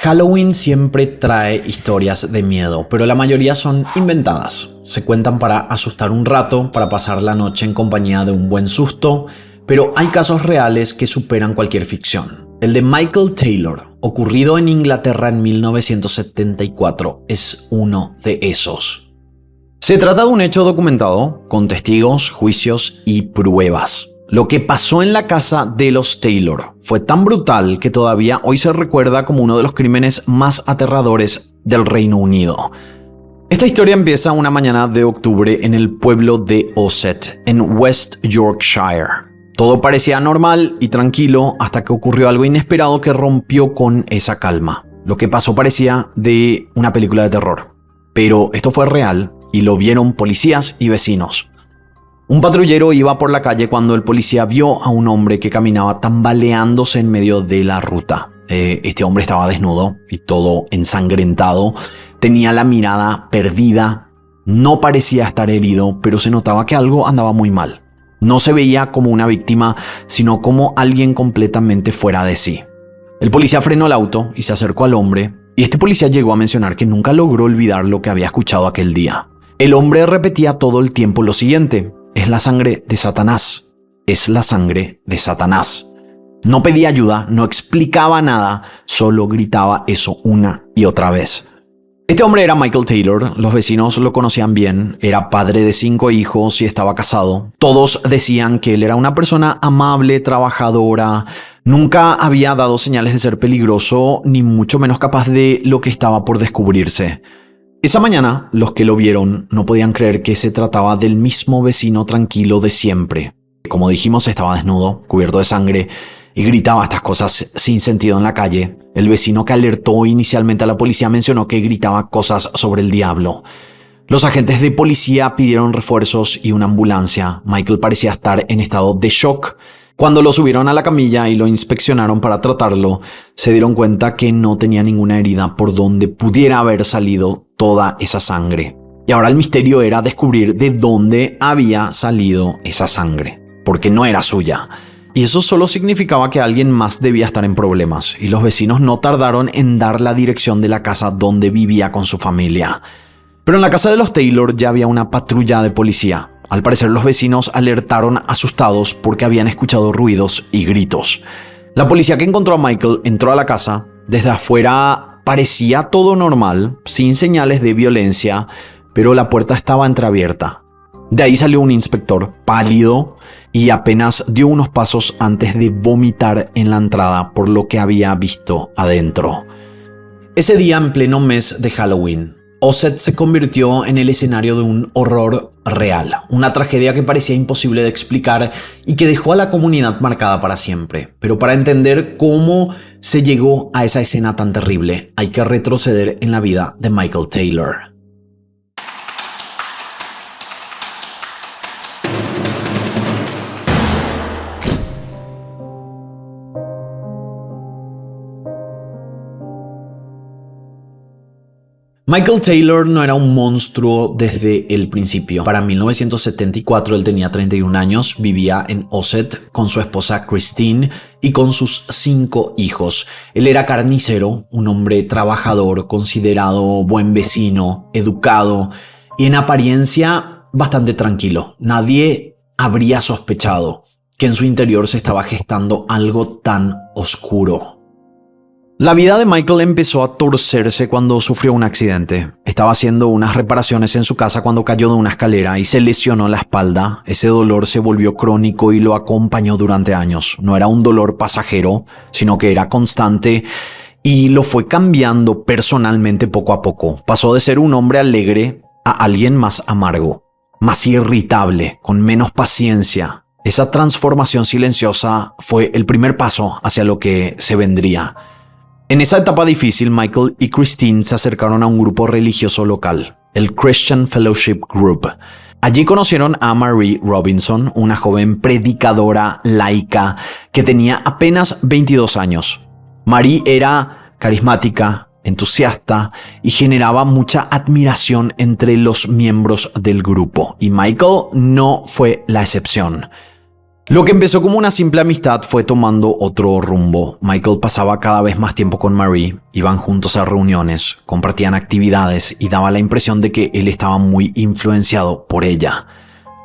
Halloween siempre trae historias de miedo, pero la mayoría son inventadas. Se cuentan para asustar un rato, para pasar la noche en compañía de un buen susto, pero hay casos reales que superan cualquier ficción. El de Michael Taylor, ocurrido en Inglaterra en 1974, es uno de esos. Se trata de un hecho documentado, con testigos, juicios y pruebas. Lo que pasó en la casa de los Taylor fue tan brutal que todavía hoy se recuerda como uno de los crímenes más aterradores del Reino Unido. Esta historia empieza una mañana de octubre en el pueblo de Ossett, en West Yorkshire. Todo parecía normal y tranquilo hasta que ocurrió algo inesperado que rompió con esa calma. Lo que pasó parecía de una película de terror, pero esto fue real y lo vieron policías y vecinos. Un patrullero iba por la calle cuando el policía vio a un hombre que caminaba tambaleándose en medio de la ruta. Este hombre estaba desnudo y todo ensangrentado. Tenía la mirada perdida. No parecía estar herido, pero se notaba que algo andaba muy mal. No se veía como una víctima, sino como alguien completamente fuera de sí. El policía frenó el auto y se acercó al hombre. Y este policía llegó a mencionar que nunca logró olvidar lo que había escuchado aquel día. El hombre repetía todo el tiempo lo siguiente: es la sangre de Satanás. Es la sangre de Satanás. No pedía ayuda, no explicaba nada, solo gritaba eso una y otra vez. Este hombre era Michael Taylor, los vecinos lo conocían bien, era padre de 5 hijos y estaba casado. Todos decían que él era una persona amable, trabajadora, nunca había dado señales de ser peligroso, ni mucho menos capaz de lo que estaba por descubrirse. Esa mañana, los que lo vieron no podían creer que se trataba del mismo vecino tranquilo de siempre. Como dijimos, estaba desnudo, cubierto de sangre, y gritaba estas cosas sin sentido en la calle. El vecino que alertó inicialmente a la policía mencionó que gritaba cosas sobre el diablo. Los agentes de policía pidieron refuerzos y una ambulancia. Michael parecía estar en estado de shock. Cuando lo subieron a la camilla y lo inspeccionaron para tratarlo, se dieron cuenta que no tenía ninguna herida por donde pudiera haber salido toda esa sangre. Y ahora el misterio era descubrir de dónde había salido esa sangre, porque no era suya. Y eso solo significaba que alguien más debía estar en problemas, y los vecinos no tardaron en dar la dirección de la casa donde vivía con su familia. Pero en la casa de los Taylor ya había una patrulla de policía. Al parecer los vecinos alertaron asustados porque habían escuchado ruidos y gritos. La policía que encontró a Michael entró a la casa. Desde afuera parecía todo normal, sin señales de violencia, pero la puerta estaba entreabierta. De ahí salió un inspector, pálido, y apenas dio unos pasos antes de vomitar en la entrada por lo que había visto adentro. Ese día, en pleno mes de Halloween, Ossett se convirtió en el escenario de un horror real, una tragedia que parecía imposible de explicar y que dejó a la comunidad marcada para siempre. Pero para entender cómo se llegó a esa escena tan terrible, hay que retroceder en la vida de Michael Taylor. Michael Taylor no era un monstruo desde el principio. Para 1974 él tenía 31 años, vivía en Ossett con su esposa Christine y con sus 5 hijos. Él era carnicero, un hombre trabajador, considerado buen vecino, educado y en apariencia bastante tranquilo. Nadie habría sospechado que en su interior se estaba gestando algo tan oscuro. La vida de Michael empezó a torcerse cuando sufrió un accidente. Estaba haciendo unas reparaciones en su casa cuando cayó de una escalera y se lesionó la espalda. Ese dolor se volvió crónico y lo acompañó durante años. No era un dolor pasajero, sino que era constante y lo fue cambiando personalmente poco a poco. Pasó de ser un hombre alegre a alguien más amargo, más irritable, con menos paciencia. Esa transformación silenciosa fue el primer paso hacia lo que se vendría. En esa etapa difícil, Michael y Christine se acercaron a un grupo religioso local, el Christian Fellowship Group. Allí conocieron a Marie Robinson, una joven predicadora laica que tenía apenas 22 años. Marie era carismática, entusiasta y generaba mucha admiración entre los miembros del grupo, y Michael no fue la excepción. Lo que empezó como una simple amistad fue tomando otro rumbo. Michael pasaba cada vez más tiempo con Marie, iban juntos a reuniones, compartían actividades y daba la impresión de que él estaba muy influenciado por ella.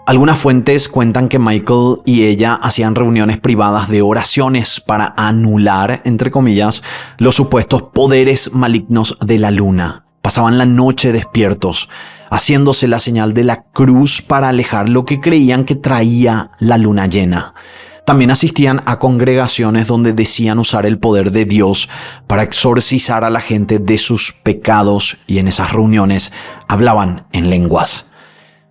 Algunas fuentes cuentan que Michael y ella hacían reuniones privadas de oraciones para anular, entre comillas, los supuestos poderes malignos de la luna. Pasaban la noche despiertos, haciéndose la señal de la cruz para alejar lo que creían que traía la luna llena. También asistían a congregaciones donde decían usar el poder de Dios para exorcizar a la gente de sus pecados, y en esas reuniones hablaban en lenguas.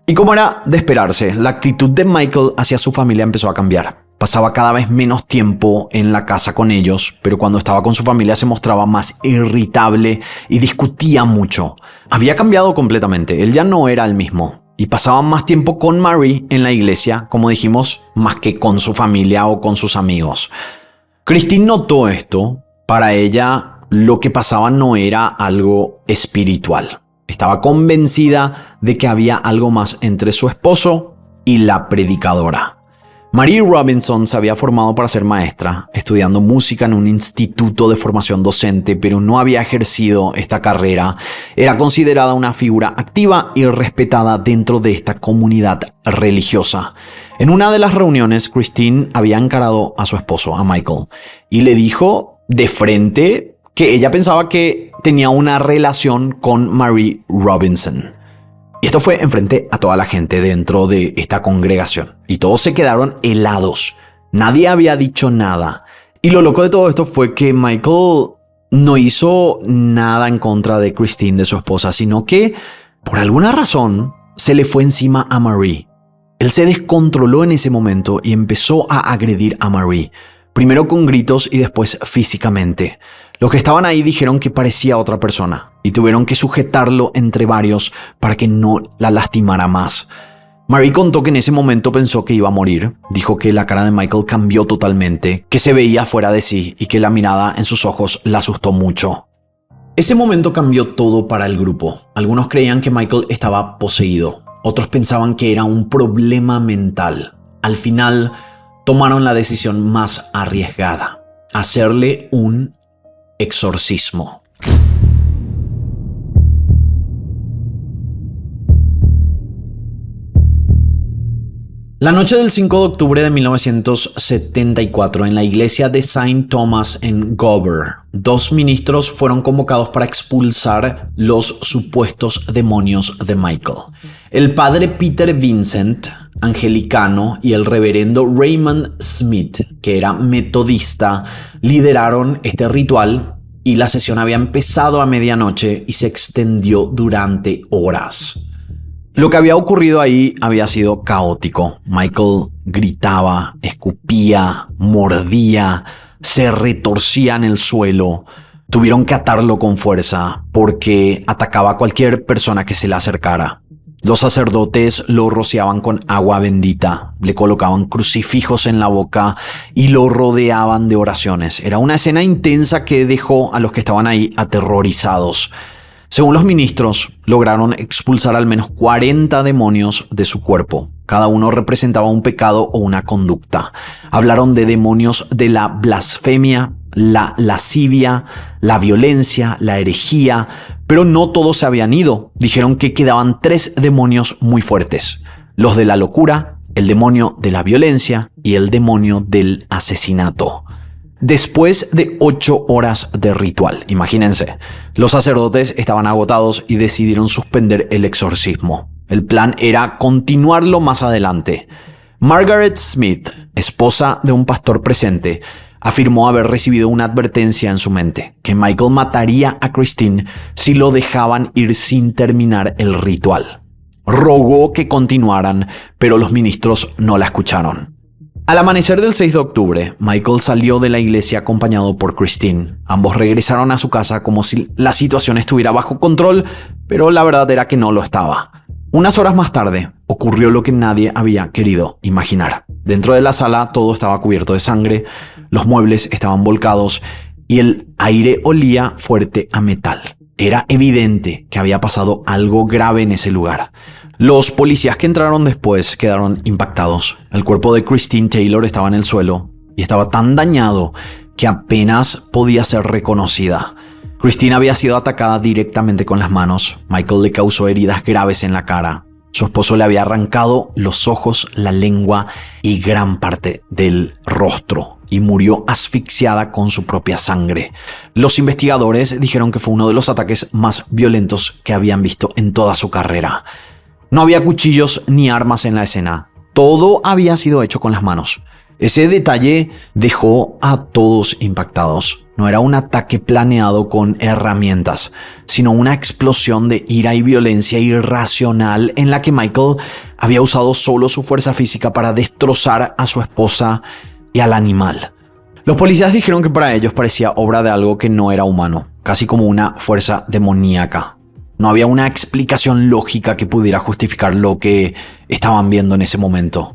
Y como era de esperarse, la actitud de Michael hacia su familia empezó a cambiar. Pasaba cada vez menos tiempo en la casa con ellos, pero cuando estaba con su familia se mostraba más irritable y discutía mucho. Había cambiado completamente, él ya no era el mismo. Y pasaba más tiempo con Marie en la iglesia, como dijimos, más que con su familia o con sus amigos. Christine notó esto. Para ella, lo que pasaba no era algo espiritual. Estaba convencida de que había algo más entre su esposo y la predicadora. Marie Robinson se había formado para ser maestra, estudiando música en un instituto de formación docente, pero no había ejercido esta carrera. Era considerada una figura activa y respetada dentro de esta comunidad religiosa. En una de las reuniones, Christine había encarado a su esposo, a Michael, y le dijo de frente que ella pensaba que tenía una relación con Marie Robinson. Y esto fue enfrente a toda la gente dentro de esta congregación. Y todos se quedaron helados. Nadie había dicho nada. Y lo loco de todo esto fue que Michael no hizo nada en contra de Christine, de su esposa, sino que por alguna razón se le fue encima a Marie. Él se descontroló en ese momento y empezó a agredir a Marie. Primero con gritos y después físicamente. Los que estaban ahí dijeron que parecía otra persona y tuvieron que sujetarlo entre varios para que no la lastimara más. Marie contó que en ese momento pensó que iba a morir. Dijo que la cara de Michael cambió totalmente, que se veía fuera de sí y que la mirada en sus ojos la asustó mucho. Ese momento cambió todo para el grupo. Algunos creían que Michael estaba poseído. Otros pensaban que era un problema mental. Al final, tomaron la decisión más arriesgada: hacerle un exorcismo. La noche del 5 de octubre de 1974, en la iglesia de Saint Thomas en Gower, 2 ministros fueron convocados para expulsar los supuestos demonios de Michael. El padre Peter Vincent, anglicano, y el reverendo Raymond Smith, que era metodista, lideraron este ritual, y la sesión había empezado a medianoche y se extendió durante horas. Lo que había ocurrido ahí había sido caótico. Michael gritaba, escupía, mordía, se retorcía en el suelo. Tuvieron que atarlo con fuerza porque atacaba a cualquier persona que se le acercara. Los sacerdotes lo rociaban con agua bendita, le colocaban crucifijos en la boca y lo rodeaban de oraciones. Era una escena intensa que dejó a los que estaban ahí aterrorizados. Según los ministros, lograron expulsar al menos 40 demonios de su cuerpo. Cada uno representaba un pecado o una conducta. Hablaron de demonios de la blasfemia, la lascivia, la violencia, la herejía, pero no todos se habían ido. Dijeron que quedaban 3 demonios muy fuertes: los de la locura, el demonio de la violencia y el demonio del asesinato. Después de 8 horas de ritual, imagínense, los sacerdotes estaban agotados y decidieron suspender el exorcismo. El plan era continuarlo más adelante. Margaret Smith, esposa de un pastor presente, afirmó haber recibido una advertencia en su mente, que Michael mataría a Christine si lo dejaban ir sin terminar el ritual. Rogó que continuaran, pero los ministros no la escucharon. Al amanecer del 6 de octubre, Michael salió de la iglesia acompañado por Christine. Ambos regresaron a su casa como si la situación estuviera bajo control, pero la verdad era que no lo estaba. Unas horas más tarde, ocurrió lo que nadie había querido imaginar. Dentro de la sala todo estaba cubierto de sangre, los muebles estaban volcados y el aire olía fuerte a metal. Era evidente que había pasado algo grave en ese lugar. Los policías que entraron después quedaron impactados. El cuerpo de Christine Taylor estaba en el suelo y estaba tan dañado que apenas podía ser reconocida. Christine había sido atacada directamente con las manos. Michael le causó heridas graves en la cara. Su esposo le había arrancado los ojos, la lengua y gran parte del rostro y murió asfixiada con su propia sangre. Los investigadores dijeron que fue uno de los ataques más violentos que habían visto en toda su carrera. No había cuchillos ni armas en la escena. Todo había sido hecho con las manos. Ese detalle dejó a todos impactados. No era un ataque planeado con herramientas, sino una explosión de ira y violencia irracional en la que Michael había usado solo su fuerza física para destrozar a su esposa y al animal. Los policías dijeron que para ellos parecía obra de algo que no era humano, casi como una fuerza demoníaca. No había una explicación lógica que pudiera justificar lo que estaban viendo en ese momento.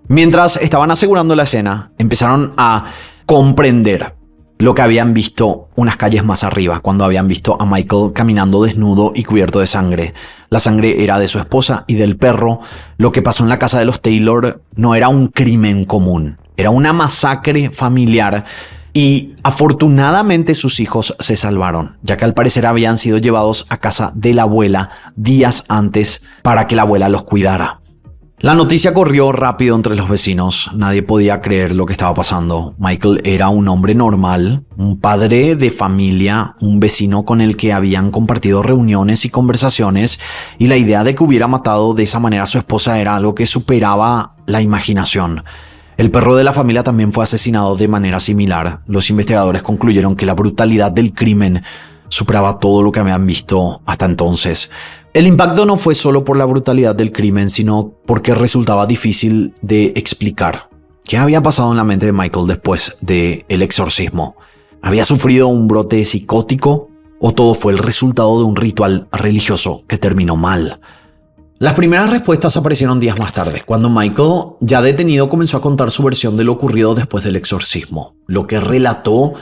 Mientras estaban asegurando la escena, empezaron a comprender lo que habían visto unas calles más arriba, cuando habían visto a Michael caminando desnudo y cubierto de sangre. La sangre era de su esposa y del perro. Lo que pasó en la casa de los Taylor no era un crimen común, era una masacre familiar. Y afortunadamente sus hijos se salvaron, ya que al parecer habían sido llevados a casa de la abuela días antes para que la abuela los cuidara. La noticia corrió rápido entre los vecinos. Nadie podía creer lo que estaba pasando. Michael era un hombre normal, un padre de familia, un vecino con el que habían compartido reuniones y conversaciones, y la idea de que hubiera matado de esa manera a su esposa era algo que superaba la imaginación. El perro de la familia también fue asesinado de manera similar. Los investigadores concluyeron que la brutalidad del crimen superaba todo lo que habían visto hasta entonces. El impacto no fue solo por la brutalidad del crimen, sino porque resultaba difícil de explicar. ¿Qué había pasado en la mente de Michael después del exorcismo? ¿Había sufrido un brote psicótico o todo fue el resultado de un ritual religioso que terminó mal? Las primeras respuestas aparecieron días más tarde, cuando Michael, ya detenido, comenzó a contar su versión de lo ocurrido después del exorcismo. Lo que relató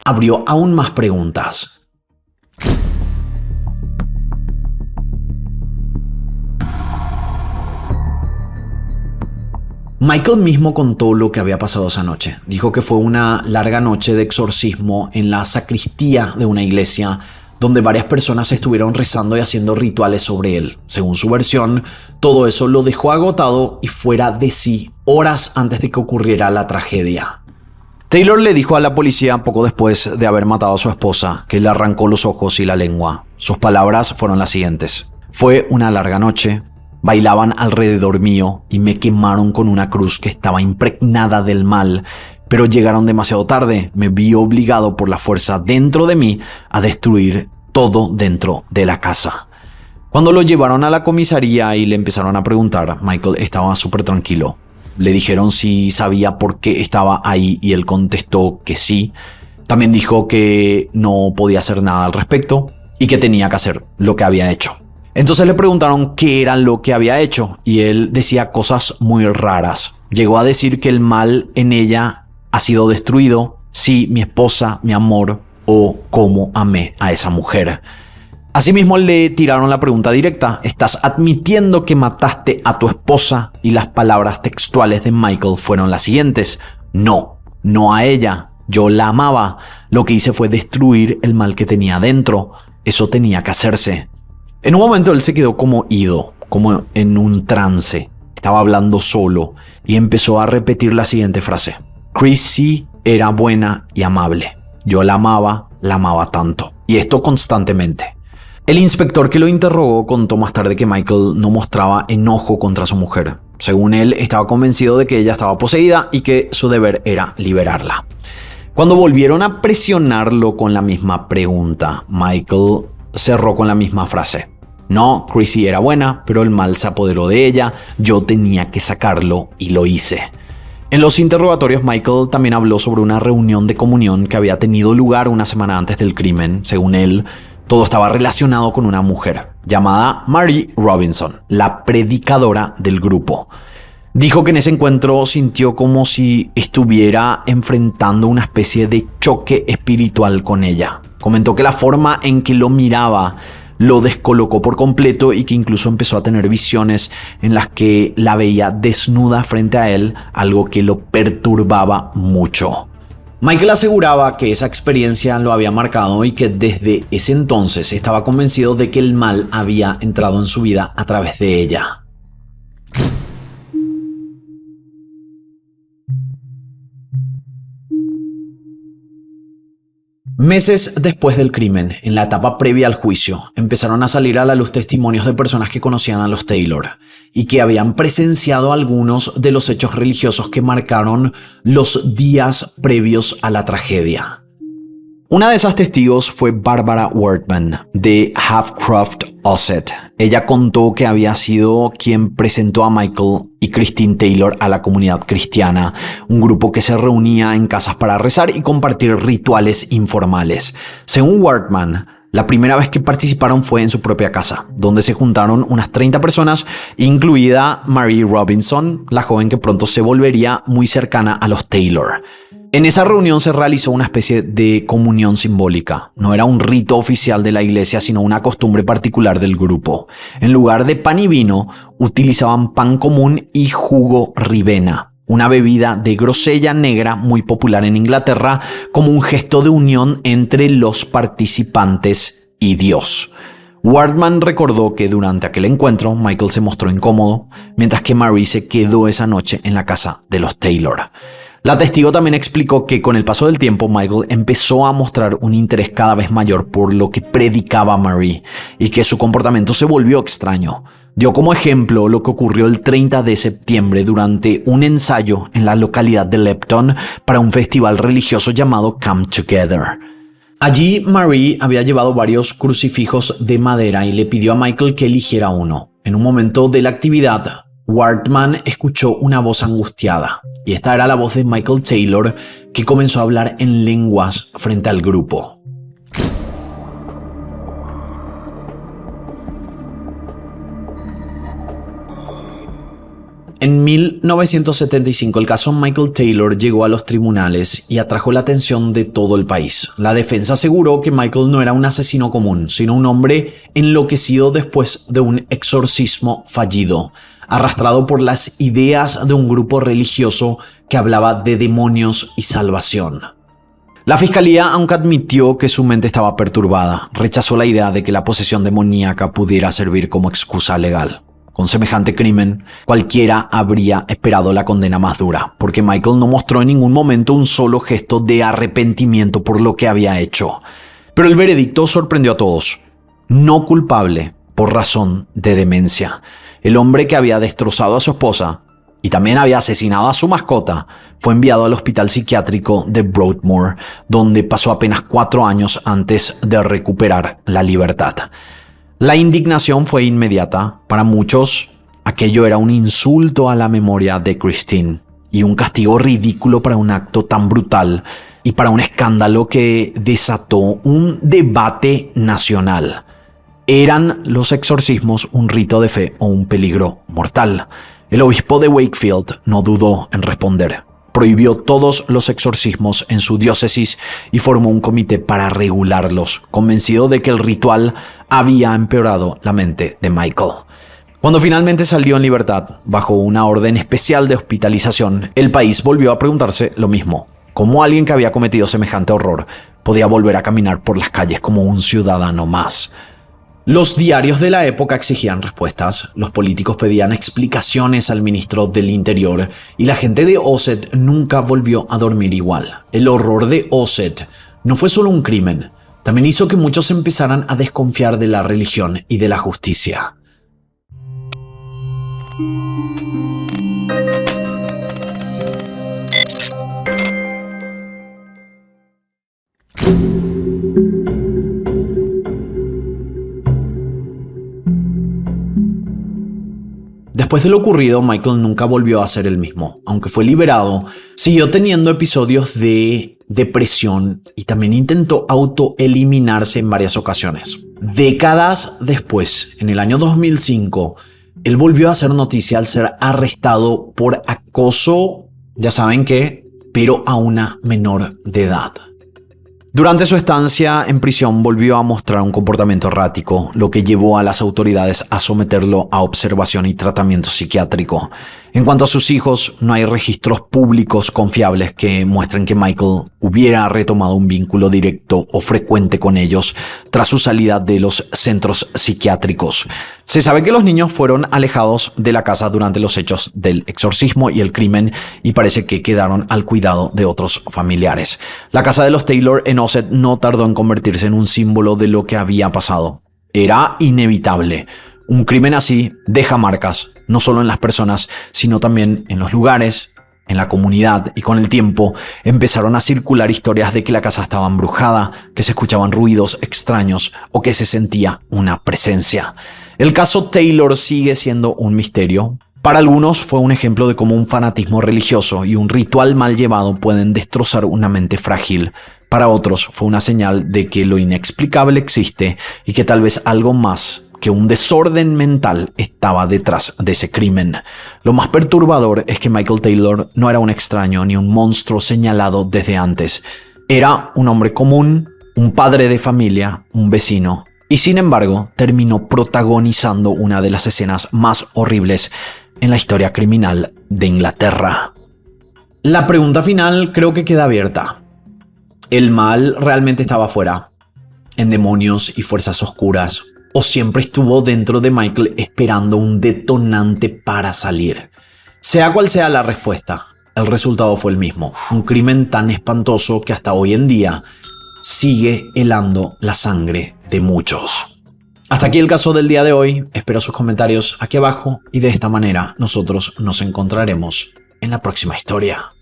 abrió aún más preguntas. Michael mismo contó lo que había pasado esa noche. Dijo que fue una larga noche de exorcismo en la sacristía de una iglesia donde varias personas estuvieron rezando y haciendo rituales sobre él. Según su versión, todo eso lo dejó agotado y fuera de sí horas antes de que ocurriera la tragedia. Taylor le dijo a la policía poco después de haber matado a su esposa que le arrancó los ojos y la lengua. Sus palabras fueron las siguientes: fue una larga noche. Bailaban alrededor mío y me quemaron con una cruz que estaba impregnada del mal, pero llegaron demasiado tarde. Me vi obligado por la fuerza dentro de mí a destruir todo dentro de la casa. Cuando lo llevaron a la comisaría y le empezaron a preguntar, Michael estaba súper tranquilo. Le dijeron si sabía por qué estaba ahí y él contestó que sí. También dijo que no podía hacer nada al respecto y que tenía que hacer lo que había hecho. Entonces le preguntaron qué era lo que había hecho y él decía cosas muy raras. Llegó a decir que el mal en ella ha sido destruido, sí, mi esposa, mi amor, o cómo amé a esa mujer. Asimismo le tiraron la pregunta directa: ¿estás admitiendo que mataste a tu esposa? Y las palabras textuales de Michael fueron las siguientes: no, no a ella, yo la amaba, lo que hice fue destruir el mal que tenía dentro, eso tenía que hacerse. En un momento él se quedó como ido, como en un trance. Estaba hablando solo y empezó a repetir la siguiente frase: Chrissy era buena y amable. Yo la amaba tanto. Y esto constantemente. El inspector que lo interrogó contó más tarde que Michael no mostraba enojo contra su mujer. Según él, estaba convencido de que ella estaba poseída y que su deber era liberarla. Cuando volvieron a presionarlo con la misma pregunta, Michael cerró con la misma frase: no, Chrissy era buena, pero el mal se apoderó de ella. Yo tenía que sacarlo y lo hice. En los interrogatorios, Michael también habló sobre una reunión de comunión que había tenido lugar una semana antes del crimen. Según él, todo estaba relacionado con una mujer llamada Mary Robinson, la predicadora del grupo. Dijo que en ese encuentro sintió como si estuviera enfrentando una especie de choque espiritual con ella. Comentó que la forma en que lo miraba lo descolocó por completo y que incluso empezó a tener visiones en las que la veía desnuda frente a él, algo que lo perturbaba mucho. Michael aseguraba que esa experiencia lo había marcado y que desde ese entonces estaba convencido de que el mal había entrado en su vida a través de ella. Meses después del crimen, en la etapa previa al juicio, empezaron a salir a la luz testimonios de personas que conocían a los Taylor y que habían presenciado algunos de los hechos religiosos que marcaron los días previos a la tragedia. Una de esas testigos fue Barbara Wortman, de Havcroft Ossett. Ella contó que había sido quien presentó a Michael y Christine Taylor a la comunidad cristiana, un grupo que se reunía en casas para rezar y compartir rituales informales. Según Wortman, la primera vez que participaron fue en su propia casa, donde se juntaron unas 30 personas, incluida Marie Robinson, la joven que pronto se volvería muy cercana a los Taylor. En esa reunión se realizó una especie de comunión simbólica. No era un rito oficial de la iglesia, sino una costumbre particular del grupo. En lugar de pan y vino, utilizaban pan común y jugo ribena, una bebida de grosella negra muy popular en Inglaterra, como un gesto de unión entre los participantes y Dios. Wortman recordó que durante aquel encuentro Michael se mostró incómodo, mientras que Marie se quedó esa noche en la casa de los Taylor. La testigo también explicó que con el paso del tiempo Michael empezó a mostrar un interés cada vez mayor por lo que predicaba Marie y que su comportamiento se volvió extraño. Dio como ejemplo lo que ocurrió el 30 de septiembre durante un ensayo en la localidad de Lepton para un festival religioso llamado Come Together. Allí Marie había llevado varios crucifijos de madera y le pidió a Michael que eligiera uno. En un momento de la actividad, Wortman escuchó una voz angustiada, y esta era la voz de Michael Taylor, que comenzó a hablar en lenguas frente al grupo. En 1975 el caso Michael Taylor llegó a los tribunales y atrajo la atención de todo el país. La defensa aseguró que Michael no era un asesino común, sino un hombre enloquecido después de un exorcismo fallido, arrastrado por las ideas de un grupo religioso que hablaba de demonios y salvación. La fiscalía, aunque admitió que su mente estaba perturbada, rechazó la idea de que la posesión demoníaca pudiera servir como excusa legal. Con semejante crimen, cualquiera habría esperado la condena más dura, porque Michael no mostró en ningún momento un solo gesto de arrepentimiento por lo que había hecho. Pero el veredicto sorprendió a todos. No culpable por razón de demencia. El hombre que había destrozado a su esposa y también había asesinado a su mascota fue enviado al hospital psiquiátrico de Broadmoor, donde pasó apenas 4 años antes de recuperar la libertad. La indignación fue inmediata. Para muchos, aquello era un insulto a la memoria de Christine y un castigo ridículo para un acto tan brutal y para un escándalo que desató un debate nacional. ¿Eran los exorcismos un rito de fe o un peligro mortal? El obispo de Wakefield no dudó en responder. Prohibió todos los exorcismos en su diócesis y formó un comité para regularlos, convencido de que el ritual había empeorado la mente de Michael. Cuando finalmente salió en libertad, bajo una orden especial de hospitalización, el país volvió a preguntarse lo mismo. ¿Cómo alguien que había cometido semejante horror podía volver a caminar por las calles como un ciudadano más? Los diarios de la época exigían respuestas, los políticos pedían explicaciones al ministro del Interior y la gente de Ossett nunca volvió a dormir igual. El horror de Ossett no fue solo un crimen, también hizo que muchos empezaran a desconfiar de la religión y de la justicia. Después de lo ocurrido, Michael nunca volvió a ser el mismo. Aunque fue liberado, siguió teniendo episodios de depresión y también intentó autoeliminarse en varias ocasiones. Décadas después, en el año 2005, él volvió a hacer noticia al ser arrestado por acoso, ya saben qué, pero a una menor de edad. Durante su estancia en prisión volvió a mostrar un comportamiento errático, lo que llevó a las autoridades a someterlo a observación y tratamiento psiquiátrico. En cuanto a sus hijos, no hay registros públicos confiables que muestren que Michael hubiera retomado un vínculo directo o frecuente con ellos tras su salida de los centros psiquiátricos. Se sabe que los niños fueron alejados de la casa durante los hechos del exorcismo y el crimen y parece que quedaron al cuidado de otros familiares. La casa de los Taylor en Osset no tardó en convertirse en un símbolo de lo que había pasado. Era inevitable. Un crimen así deja marcas, no solo en las personas, sino también en los lugares, en la comunidad, y con el tiempo empezaron a circular historias de que la casa estaba embrujada, que se escuchaban ruidos extraños o que se sentía una presencia. El caso Taylor sigue siendo un misterio. Para algunos fue un ejemplo de cómo un fanatismo religioso y un ritual mal llevado pueden destrozar una mente frágil. Para otros fue una señal de que lo inexplicable existe y que tal vez algo más que un desorden mental estaba detrás de ese crimen. Lo más perturbador es que Michael Taylor no era un extraño ni un monstruo señalado desde antes. Era un hombre común, un padre de familia, un vecino, y sin embargo terminó protagonizando una de las escenas más horribles en la historia criminal de Inglaterra. La pregunta final creo que queda abierta. ¿El mal realmente estaba afuera, en demonios y fuerzas oscuras? ¿O siempre estuvo dentro de Michael esperando un detonante para salir? Sea cual sea la respuesta, el resultado fue el mismo. Un crimen tan espantoso que hasta hoy en día sigue helando la sangre de muchos. Hasta aquí el caso del día de hoy. Espero sus comentarios aquí abajo y de esta manera nosotros nos encontraremos en la próxima historia.